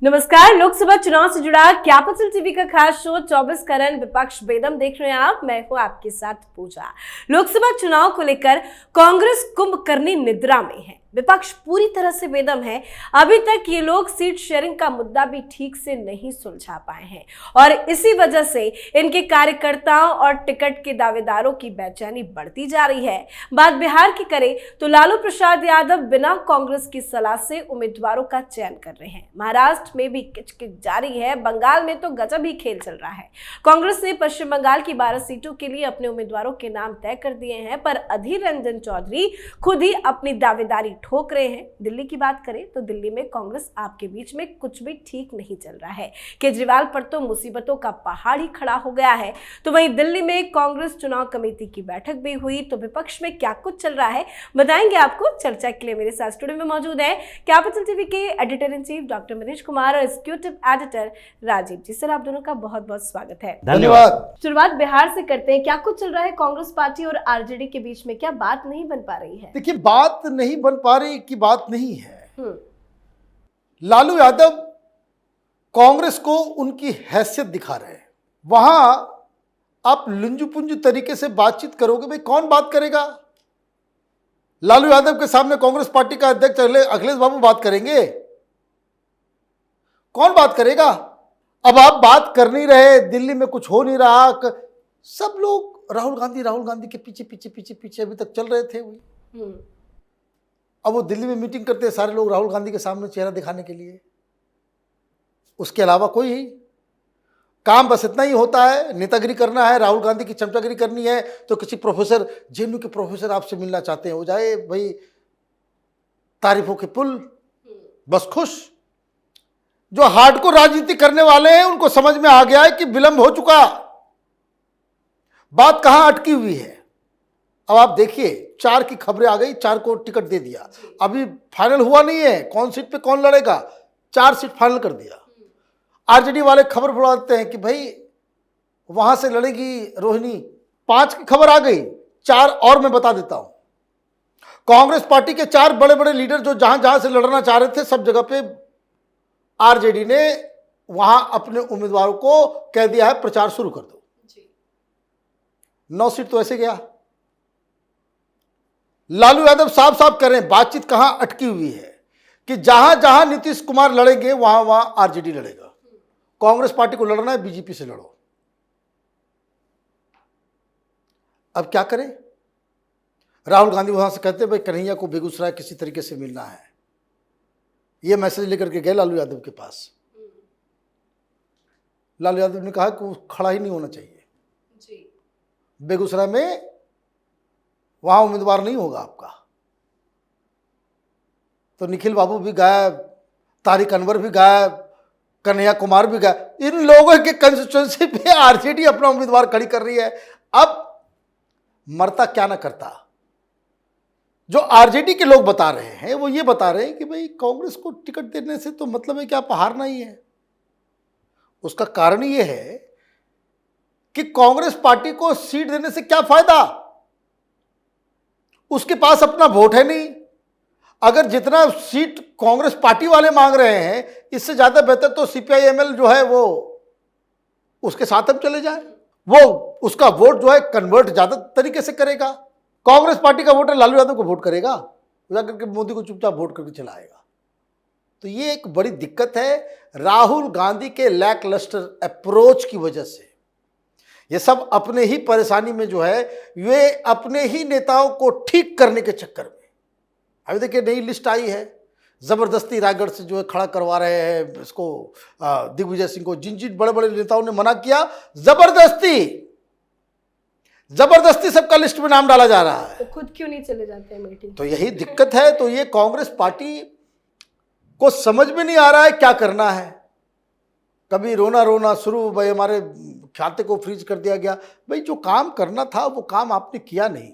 नमस्कार। लोकसभा चुनाव से जुड़ा कैपिटल टीवी का खास शो 24 करंट विपक्ष बेदम देख रहे हैं आप। मैं हूं आपके साथ पूजा। लोकसभा चुनाव को लेकर कांग्रेस कुंभकर्णी निद्रा में है, विपक्ष पूरी तरह से बेदम है। अभी तक ये लोग सीट शेयरिंग का मुद्दा भी ठीक से नहीं सुलझा पाए हैं और इसी वजह से इनके कार्यकर्ताओं और टिकट के दावेदारों की बेचैनी बढ़ती जा रही है। बात बिहार की करें तो लालू प्रसाद यादव बिना कांग्रेस की सलाह से उम्मीदवारों का चयन कर रहे हैं। महाराष्ट्र में भी किचकिच जारी है, बंगाल में तो गजब ही खेल चल रहा है। कांग्रेस ने पश्चिम बंगाल की 12 सीटों के लिए अपने उम्मीदवारों के नाम तय कर दिए हैं, पर अधीर रंजन चौधरी खुद ही अपनी दावेदारी ठोक रहे हैं। दिल्ली की बात करें तो दिल्ली में कांग्रेस आपके बीच में कुछ भी ठीक नहीं चल रहा है। केजरीवाल पर तो मुसीबतों का पहाड़ ही खड़ा हो गया है। तो वहीं दिल्ली में कांग्रेस चुनाव कमेटी की बैठक भी हुई, तो विपक्ष में क्या कुछ चल रहा है बताएंगे आपको। चर्चा के लिए मेरे साथ स्टूडियो में मौजूद है कैपिटल टीवी के editor in chief doctor Manish Kumar और एग्जीक्यूटिव एडिटर राजीव जी। सर, आप दोनों का बहुत बहुत स्वागत है। धन्यवाद। शुरुआत बिहार से करते हैं। क्या कुछ चल रहा है कांग्रेस पार्टी और आरजेडी के बीच में? क्या बात नहीं बन पा रही है? देखिए, बात नहीं बन पा रही की बात नहीं है। लालू यादव कांग्रेस को उनकी हैसियत दिखा रहे हैं। वहां आप लुंजू पुंजू तरीके से बातचीत करोगे, भाई कौन बात करेगा? लालू यादव के सामने कांग्रेस पार्टी का अध्यक्ष अखिलेश बाबू बात करेंगे? कौन बात करेगा? अब आप बात कर नहीं रहे, दिल्ली में कुछ हो नहीं रहा, सब लोग राहुल गांधी के पीछे पीछे पीछे पीछे अभी तक चल रहे थे। अब वो दिल्ली में मीटिंग करते हैं सारे लोग राहुल गांधी के सामने चेहरा दिखाने के लिए, उसके अलावा कोई ही काम बस इतना ही होता है। नेतागिरी करना है, राहुल गांधी की चमचागिरी करनी है तो किसी प्रोफेसर, जेएनयू के प्रोफेसर आपसे मिलना चाहते हैं, हो जाए भाई तारीफों के पुल, बस खुश। जो हार्डकोर राजनीति करने वाले हैं उनको समझ में आ गया है कि विलंब हो चुका, बात कहां अटकी हुई है। अब आप देखिए, 4 की खबरें आ गई, 4 को टिकट दे दिया, अभी फाइनल हुआ नहीं है कौन सीट पे कौन लड़ेगा, 4 सीट फाइनल कर दिया। आरजेडी वाले खबर बुला देते हैं कि भाई वहां से लड़ेगी रोहिणी, 5 की खबर आ गई, 4 और मैं बता देता हूं। कांग्रेस पार्टी के 4 बड़े बड़े लीडर जो जहां जहां से लड़ना चाह रहे थे, सब जगह पे आरजेडी ने वहां अपने उम्मीदवारों को कह दिया है प्रचार शुरू कर दो। 9 सीट तो ऐसे गया। लालू यादव साफ साफ कर रहे हैं, बातचीत कहां अटकी हुई है कि जहां जहां नीतीश कुमार लड़ेंगे वहां वहां आरजेडी लड़ेगा। कांग्रेस पार्टी को लड़ना है, बीजेपी से लड़ो। अब क्या करें? राहुल गांधी वहां से कहते हैं भाई कन्हैया को बेगूसराय किसी तरीके से मिलना है, यह मैसेज लेकर के गए लालू यादव के पास। लालू यादव ने कहा कि वो खड़ा ही नहीं होना चाहिए बेगूसराय में, वहां उम्मीदवार नहीं होगा आपका। तो निखिल बाबू भी गायब, तारिक अनवर भी गायब, कन्हैया कुमार भी गायब। इन लोगों के कंस्टिट्यूएंसी पे आरजेडी अपना उम्मीदवार खड़ी कर रही है। अब मरता क्या ना करता। जो आरजेडी के लोग बता रहे हैं वो ये बता रहे हैं कि भाई कांग्रेस को टिकट देने से तो मतलब है कि आप हारना ही है। उसका कारण ये है कि कांग्रेस पार्टी को सीट देने से क्या फायदा, उसके पास अपना वोट है नहीं। अगर जितना सीट कांग्रेस पार्टी वाले मांग रहे हैं, इससे ज्यादा बेहतर तो सीपीआई-एमएल जो है वो उसके साथ हम चले जाए, वो उसका वोट जो है कन्वर्ट ज्यादा तरीके से करेगा। कांग्रेस पार्टी का वोटर लालू यादव को वोट करेगा, जाकर के मोदी को चुपचाप वोट करके चलाएगा। तो ये एक बड़ी दिक्कत है राहुल गांधी के लैकलस्टर अप्रोच की वजह से। ये सब अपने ही परेशानी में जो है, वे अपने ही नेताओं को ठीक करने के चक्कर में। अभी देखिए नई लिस्ट आई है, जबरदस्ती रायगढ़ से जो है खड़ा करवा रहे हैं इसको, दिग्विजय सिंह को। जिन जिन बड़े बड़े नेताओं ने मना किया, जबरदस्ती सबका लिस्ट में नाम डाला जा रहा है। तो खुद क्यों नहीं चले जाते हैं मीटिंग? तो यही दिक्कत है। तो ये कांग्रेस पार्टी को समझ में नहीं आ रहा है क्या करना है। कभी रोना शुरू, भाई हमारे खाते को फ्रीज कर दिया गया। भाई जो काम करना था वो काम आपने किया नहीं,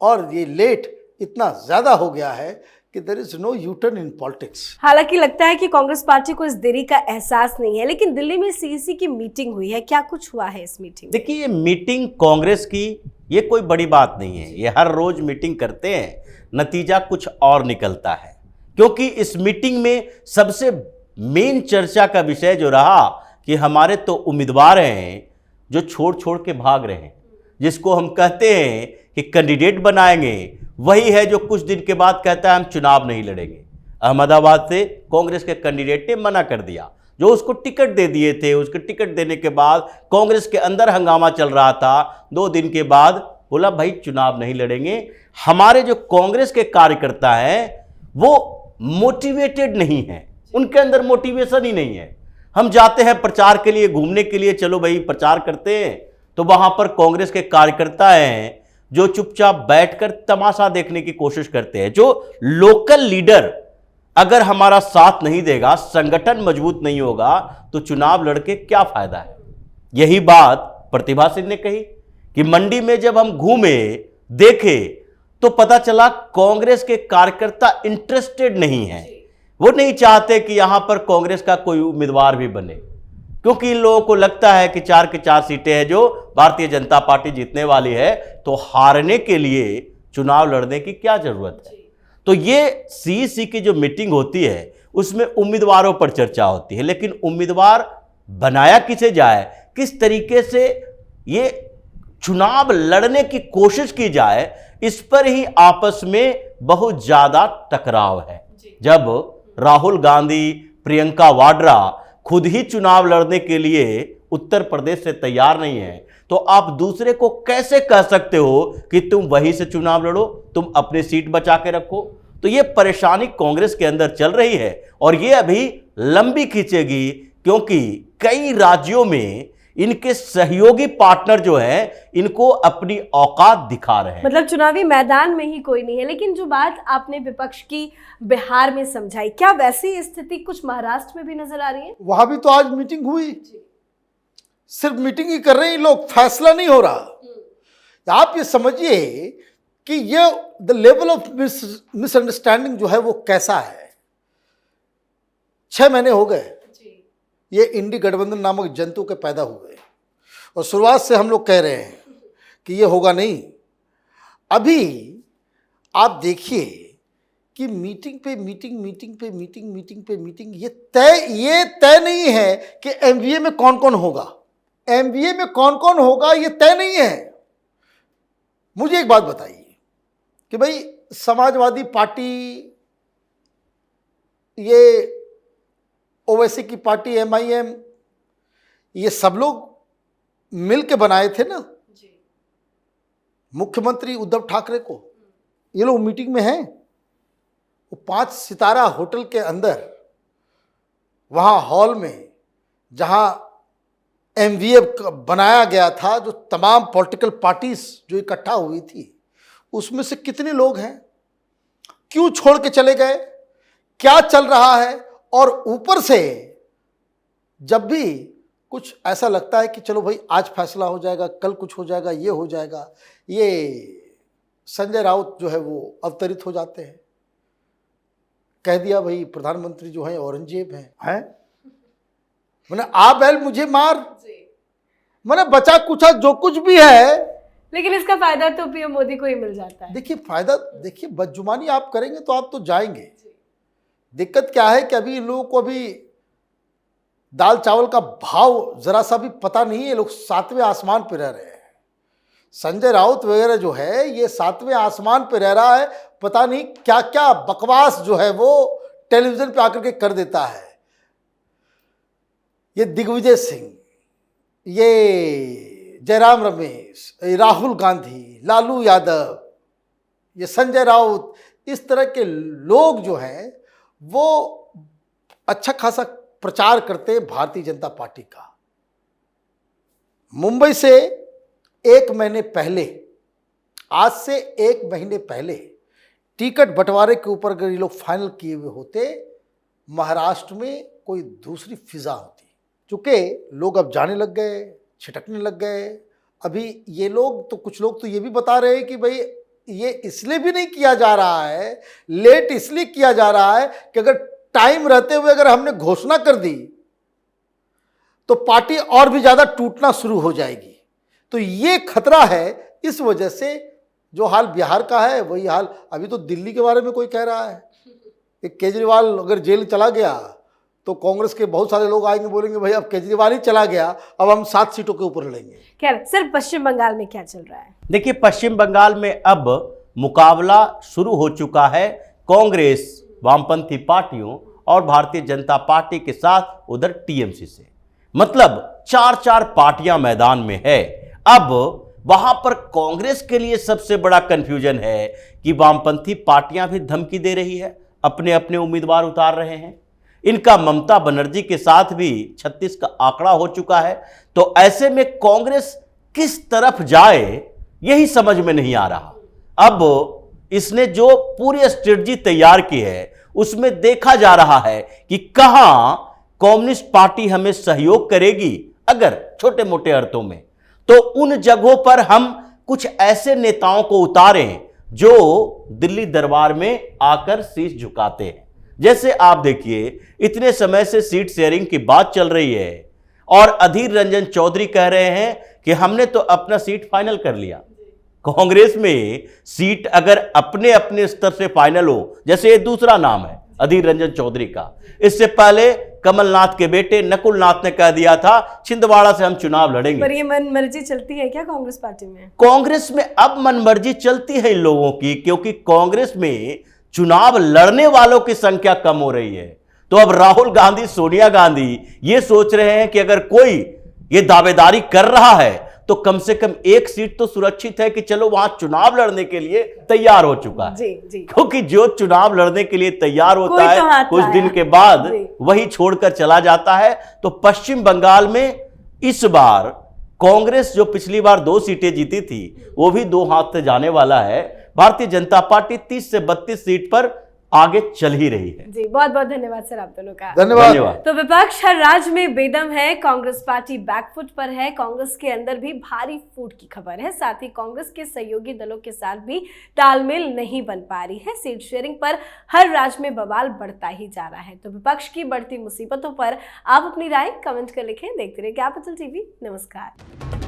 और ये लेट इतना ज्यादा हो गया है कि there is no U turn in politics. हालांकि लगता है कि कांग्रेस पार्टी को इस देरी का एहसास नहीं है, लेकिन दिल्ली में सीईसी की मीटिंग हुई है, क्या कुछ हुआ है इस मीटिंग? देखिए, ये मीटिंग कांग्रेस की ये कोई बड़ी बात नहीं है। ये हर रोज मीटिंग करते हैं, नतीजा कुछ और निकलता है। क्योंकि इस मीटिंग में सबसे मेन चर्चा का विषय जो रहा कि हमारे तो उम्मीदवार हैं जो छोड़ छोड़ के भाग रहे हैं, जिसको हम कहते हैं कि कैंडिडेट बनाएंगे, वही है जो कुछ दिन के बाद कहता है हम चुनाव नहीं लड़ेंगे। अहमदाबाद से कांग्रेस के कैंडिडेट ने मना कर दिया, जो उसको टिकट दे दिए थे। उसके टिकट देने के बाद कांग्रेस के अंदर हंगामा चल रहा था। 2 दिन के बाद बोला भाई चुनाव नहीं लड़ेंगे। हमारे जो कांग्रेस के कार्यकर्ता हैं वो मोटिवेटेड नहीं है, उनके अंदर मोटिवेशन ही नहीं है। हम जाते हैं प्रचार के लिए, घूमने के लिए, चलो भाई प्रचार करते हैं, तो वहां पर कांग्रेस के कार्यकर्ता हैं जो चुपचाप बैठकर तमाशा देखने की कोशिश करते हैं। जो लोकल लीडर अगर हमारा साथ नहीं देगा, संगठन मजबूत नहीं होगा, तो चुनाव लड़के क्या फायदा है। यही बात प्रतिभा सिंह ने कही कि मंडी में जब हम घूमे देखे तो पता चला कांग्रेस के कार्यकर्ता इंटरेस्टेड नहीं है। वो नहीं चाहते कि यहां पर कांग्रेस का कोई उम्मीदवार भी बने, क्योंकि इन लोगों को लगता है कि 4 की 4 सीटें हैं जो भारतीय जनता पार्टी जीतने वाली है, तो हारने के लिए चुनाव लड़ने की क्या जरूरत है। तो ये सीईसी की जो मीटिंग होती है उसमें उम्मीदवारों पर चर्चा होती है, लेकिन उम्मीदवार बनाया किसे जाए, किस तरीके से ये चुनाव लड़ने की कोशिश की जाए, इस पर ही आपस में बहुत ज्यादा टकराव है। जब राहुल गांधी, प्रियंका वाड्रा खुद ही चुनाव लड़ने के लिए उत्तर प्रदेश से तैयार नहीं है, तो आप दूसरे को कैसे कह सकते हो कि तुम वहीं से चुनाव लड़ो, तुम अपनी सीट बचा के रखो। तो ये परेशानी कांग्रेस के अंदर चल रही है और ये अभी लंबी खींचेगी, क्योंकि कई राज्यों में इनके सहयोगी पार्टनर जो हैं इनको अपनी औकात दिखा रहे हैं। मतलब चुनावी मैदान में ही कोई नहीं है। लेकिन जो बात आपने विपक्ष की बिहार में समझाई, क्या वैसी स्थिति कुछ महाराष्ट्र में भी नजर आ रही है? वहां भी तो आज मीटिंग हुई, सिर्फ मीटिंग ही कर रहे हैं लोग, फैसला नहीं हो रहा। आप ये समझिए कि ये द लेवल ऑफ मिसअंडरस्टैंडिंग जो है वो कैसा है। 6 महीने हो गए ये इंडी गठबंधन नामक जंतु के पैदा हुए, और शुरुआत से हम लोग कह रहे हैं कि ये होगा नहीं। अभी आप देखिए कि मीटिंग पे मीटिंग, मीटिंग पे मीटिंग, मीटिंग पे मीटिंग, ये तय नहीं है कि एमवीए में कौन कौन होगा। एमवीए में कौन कौन होगा ये तय नहीं है। मुझे एक बात बताइए कि भाई समाजवादी पार्टी, ये ओवैसी की पार्टी, एमआईएम, ये सब लोग मिल के बनाए थे ना मुख्यमंत्री उद्धव ठाकरे को। ये लोग मीटिंग में हैं, वो 5 सितारा होटल के अंदर, वहाँ हॉल में जहाँ एमवीए बनाया गया था, जो तमाम पॉलिटिकल पार्टीज जो इकट्ठा हुई थी, उसमें से कितने लोग हैं, क्यों छोड़ के चले गए, क्या चल रहा है। और ऊपर से जब भी कुछ ऐसा लगता है कि चलो भाई आज फैसला हो जाएगा, कल कुछ हो जाएगा, ये हो जाएगा, ये संजय राउत जो है वो अवतरित हो जाते हैं। कह दिया भाई प्रधानमंत्री जो है औरंगजेब हैं, मैंने आ बैल मुझे मार, मैंने बचा कुचा जो कुछ भी है। लेकिन इसका फायदा तो पीएम मोदी को ही मिल जाता है। देखिए फायदा, देखिए बदजुबानी आप करेंगे तो आप तो जाएंगे। दिक्कत क्या है कि अभी इन लोगों को अभी दाल चावल का भाव जरा सा भी पता नहीं है। लोग 7वें आसमान पे रह रहे हैं। संजय राउत वगैरह जो है ये 7वें आसमान पे रह रहा है, पता नहीं क्या क्या बकवास जो है वो टेलीविजन पे आकर के कर देता है। ये दिग्विजय सिंह, ये जयराम रमेश, राहुल गांधी, लालू यादव, ये संजय राउत, इस तरह के लोग जो हैं वो अच्छा खासा प्रचार करते हैं भारतीय जनता पार्टी का। मुंबई से 1 महीने पहले, आज से 1 महीने पहले टिकट बंटवारे के ऊपर अगर ये लोग फाइनल किए हुए होते, महाराष्ट्र में कोई दूसरी फिजा होती। चूंकि लोग अब जाने लग गए, छिटकने लग गए। अभी ये लोग तो, कुछ लोग तो ये भी बता रहे हैं कि भाई ये इसलिए भी नहीं किया जा रहा है, लेट इसलिए किया जा रहा है कि अगर टाइम रहते हुए अगर हमने घोषणा कर दी तो पार्टी और भी ज्यादा टूटना शुरू हो जाएगी। तो ये खतरा है। इस वजह से जो हाल बिहार का है वही हाल अभी तो दिल्ली के बारे में कोई कह रहा है कि केजरीवाल अगर जेल चला गया तो कांग्रेस के बहुत सारे लोग आएंगे, बोलेंगे भाई अब केजरीवाल ही चला गया, अब हम 7 सीटों के ऊपर लड़ेंगे। खैर सर, पश्चिम बंगाल में क्या चल रहा है? देखिए, पश्चिम बंगाल में अब मुकाबला शुरू हो चुका है कांग्रेस, वामपंथी पार्टियों और भारतीय जनता पार्टी के साथ उधर टीएमसी से। मतलब 4 पार्टियां मैदान में है। अब वहां पर कांग्रेस के लिए सबसे बड़ा कंफ्यूजन है कि वामपंथी पार्टियां भी धमकी दे रही है, अपने अपने उम्मीदवार उतार रहे हैं। इनका ममता बनर्जी के साथ भी 36 का आंकड़ा हो चुका है। तो ऐसे में कांग्रेस किस तरफ जाए यही समझ में नहीं आ रहा। अब इसने जो पूरी स्ट्रेटजी तैयार की है उसमें देखा जा रहा है कि कहां कम्युनिस्ट पार्टी हमें सहयोग करेगी, अगर छोटे मोटे अर्थों में, तो उन जगहों पर हम कुछ ऐसे नेताओं को उतारें जो दिल्ली दरबार में आकर शीश झुकाते हैं। जैसे आप देखिए, इतने समय से सीट शेयरिंग की बात चल रही है और अधीर रंजन चौधरी कह रहे हैं कि हमने तो अपना सीट फाइनल कर लिया। कांग्रेस में सीट अगर अपने अपने स्तर से फाइनल हो, जैसे ये दूसरा नाम है अधीर रंजन चौधरी का, इससे पहले कमलनाथ के बेटे नकुलनाथ ने कह दिया था छिंदवाड़ा से हम चुनाव लड़ेंगे। पर ये मनमर्जी चलती है क्या कांग्रेस पार्टी में? कांग्रेस में अब मनमर्जी चलती है इन लोगों की, क्योंकि कांग्रेस में चुनाव लड़ने वालों की संख्या कम हो रही है। तो अब राहुल गांधी, सोनिया गांधी ये सोच रहे हैं कि अगर कोई ये दावेदारी कर रहा है तो कम से कम एक सीट तो सुरक्षित है कि चलो वहां चुनाव लड़ने के लिए तैयार हो चुका है। जी। क्योंकि जो चुनाव लड़ने के लिए तैयार होता तो है कुछ दिन के बाद वही छोड़कर चला जाता है। तो पश्चिम बंगाल में इस बार कांग्रेस जो पिछली बार 2 सीटें जीती थी वो भी 2 हाथ से जाने वाला है। भारतीय जनता पार्टी 30 से 32 सीट पर आगे चल ही रही है। जी, बहुत बहुत धन्यवाद सर आप दोनों का। धन्यवाद। तो विपक्ष हर राज्य में बेदम है, कांग्रेस पार्टी बैकफुट पर है, कांग्रेस के अंदर भी भारी फूट की खबर है। साथ ही कांग्रेस के सहयोगी दलों के साथ भी तालमेल नहीं बन पा रही है। सीट शेयरिंग पर हर राज्य में बवाल बढ़ता ही जा रहा है। तो विपक्ष की बढ़ती मुसीबतों पर आप अपनी राय कमेंट कर लिखें। देखते रहिए कैपिटल टीवी। नमस्कार।